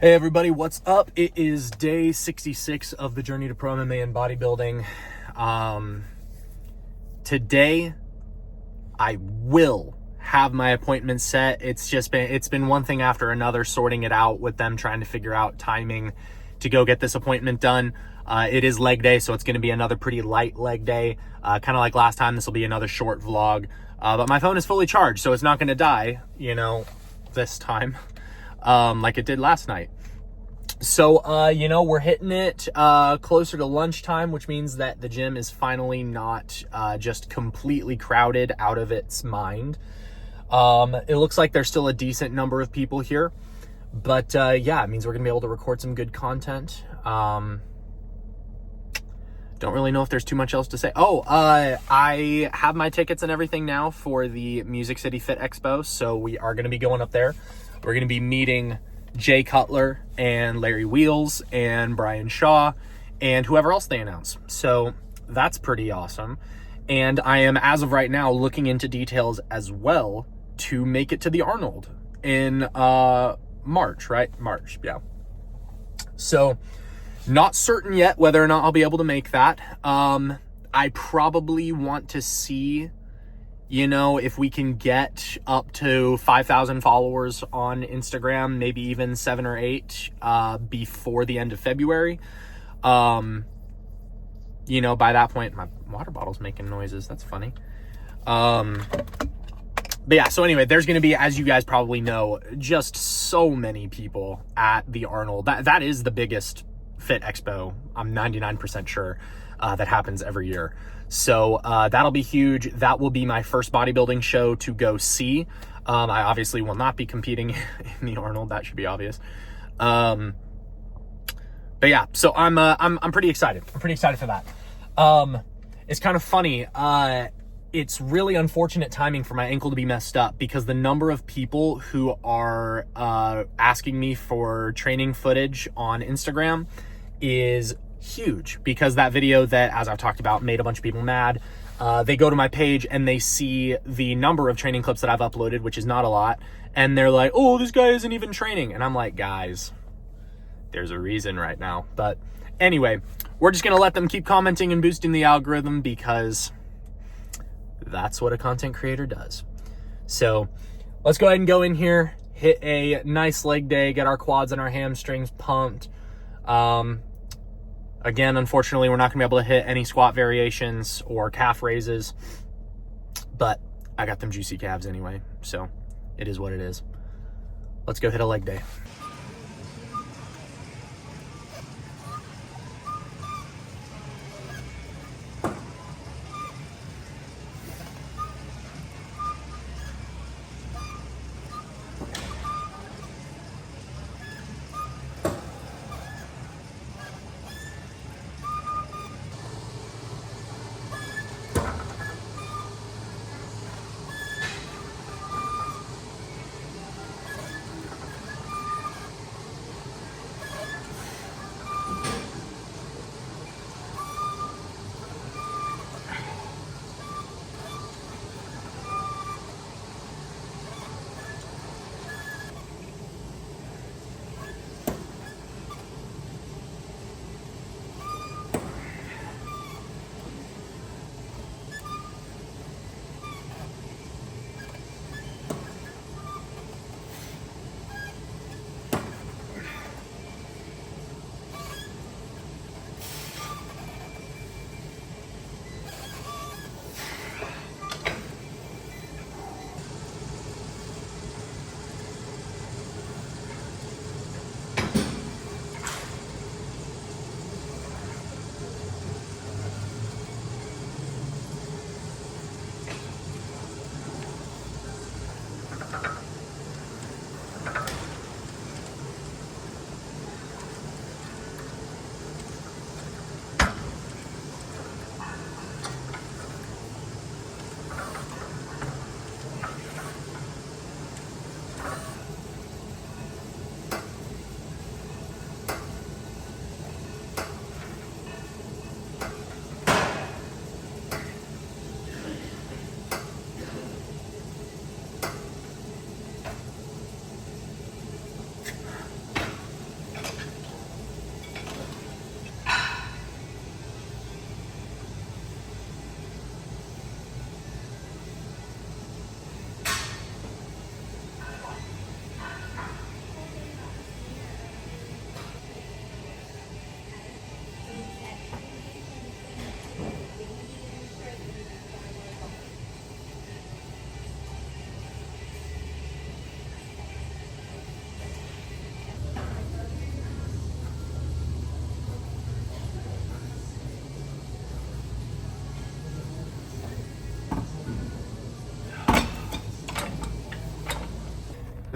Hey everybody, what's up? It is day 66 of the journey to pro MMA and bodybuilding. Today, I will have my appointment set. It's been one thing after another, sorting it out with them, trying to figure out timing to go get this appointment done. It is leg day, so it's going to be another pretty light leg day. Kind of like last time, this will be another short vlog. But my phone is fully charged, so it's not going to die, this time. Like it did last night. So, we're hitting it closer to lunchtime, which means that the gym is finally not just completely crowded out of its mind. It looks like there's still a decent number of people here, but yeah, it means we're gonna be able to record some good content. Don't really know if there's too much else to say. I have my tickets and everything now for the Music City Fit Expo, so we are gonna be going up there. We're going to be meeting Jay Cutler and Larry Wheels and Brian Shaw and whoever else they announce. So that's pretty awesome. And I am, as of right now, looking into details as well to make it to the Arnold in March, right? March, yeah. So not certain yet whether or not I'll be able to make that. I probably want to see if we can get up to 5,000 followers on Instagram, maybe even 7 or 8 before the end of February. By that point, my water bottle's making noises. That's funny. But yeah, so anyway, there's going to be, as you guys probably know, just so many people at the Arnold. That is the biggest fit expo, I'm 99% sure, that happens every year. So that'll be huge. That will be my first bodybuilding show to go see. I obviously will not be competing in the Arnold. That should be obvious. But yeah, so I'm pretty excited. I'm pretty excited for that. It's kind of funny. It's really unfortunate timing for my ankle to be messed up, because the number of people who are asking me for training footage on Instagram is huge, because that video that, as I've talked about, made a bunch of people mad. They go to my page and they see the number of training clips that I've uploaded, which is not a lot, and they're like, oh, this guy isn't even training. And I'm like, guys, there's a reason right now. But anyway, we're just gonna let them keep commenting and boosting the algorithm, because that's what a content creator does. So let's go ahead and go in here, hit a nice leg day, get our quads and our hamstrings pumped. Again, unfortunately, we're not gonna be able to hit any squat variations or calf raises, but I got them juicy calves anyway, so it is what it is. Let's go hit a leg day.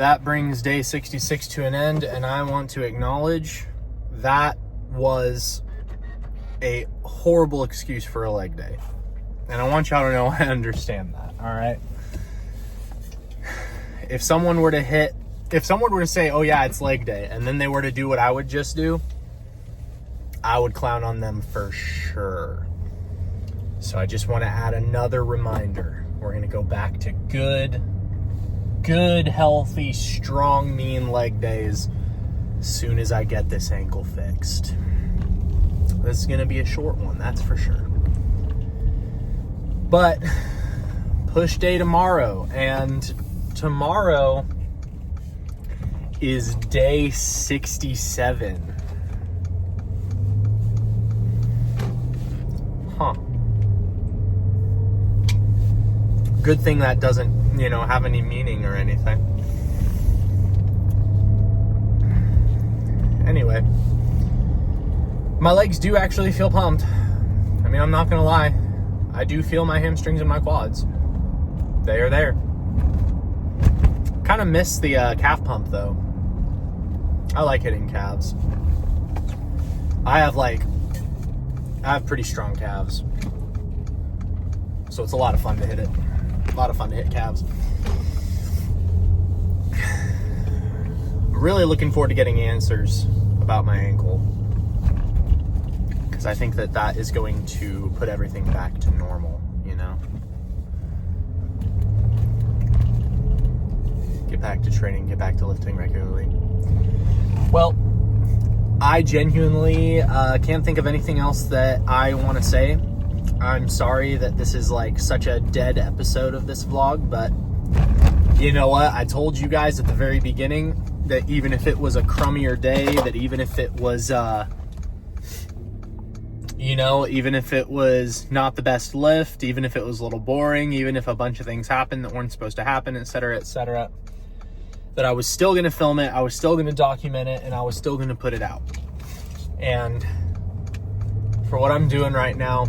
that brings day 66 to an end, and I want to acknowledge that was a horrible excuse for a leg day. And I want y'all to know I understand that, all right? If someone were to say, oh yeah, it's leg day, and then they were to do what I would just do, I would clown on them for sure. So I just want to add another reminder. We're going to go back to good, healthy, strong, mean leg days as soon as I get this ankle fixed. This is going to be a short one, that's for sure. But push day tomorrow, and tomorrow is day 67. Huh. Good thing that doesn't, have any meaning or anything. Anyway, my legs do actually feel pumped. I mean, I'm not gonna lie. I do feel my hamstrings and my quads. They are there. Kind of miss the calf pump though. I like hitting calves. I have pretty strong calves. So it's a lot of fun to hit it. A lot of fun to hit calves. Really looking forward to getting answers about my ankle, because I think that is going to put everything back to normal, Get back to training, get back to lifting regularly. Well, I genuinely can't think of anything else that I want to say. I'm sorry that this is such a dead episode of this vlog, but you know what? I told you guys at the very beginning that even if it was a crummier day, that even if it was, even if it was not the best lift, even if it was a little boring, even if a bunch of things happened that weren't supposed to happen, etc., that I was still going to film it, I was still going to document it, and I was still going to put it out. And for what I'm doing right now,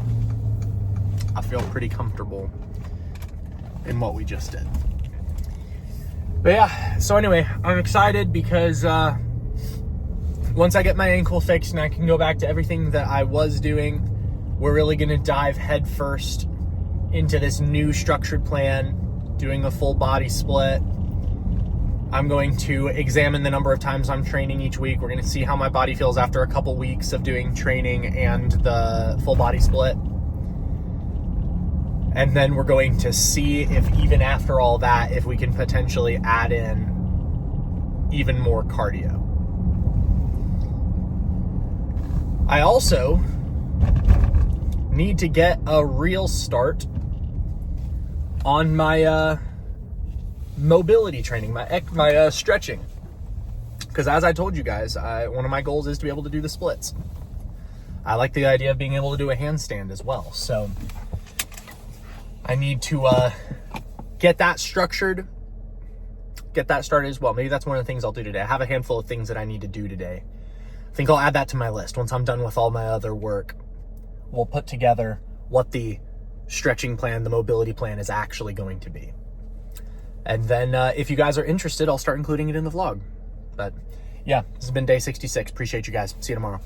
I feel pretty comfortable in what we just did. But yeah, so anyway, I'm excited because once I get my ankle fixed and I can go back to everything that I was doing, we're really going to dive headfirst into this new structured plan, doing a full body split. I'm going to examine the number of times I'm training each week. We're going to see how my body feels after a couple weeks of doing training and the full body split. And then we're going to see if even after all that, if we can potentially add in even more cardio. I also need to get a real start on my mobility training, my stretching. Because as I told you guys, one of my goals is to be able to do the splits. I like the idea of being able to do a handstand as well. So I need to get that structured, get that started as well. Maybe that's one of the things I'll do today. I have a handful of things that I need to do today. I think I'll add that to my list. Once I'm done with all my other work, we'll put together what the stretching plan, the mobility plan is actually going to be. And then if you guys are interested, I'll start including it in the vlog. But yeah, this has been day 66. Appreciate you guys. See you tomorrow.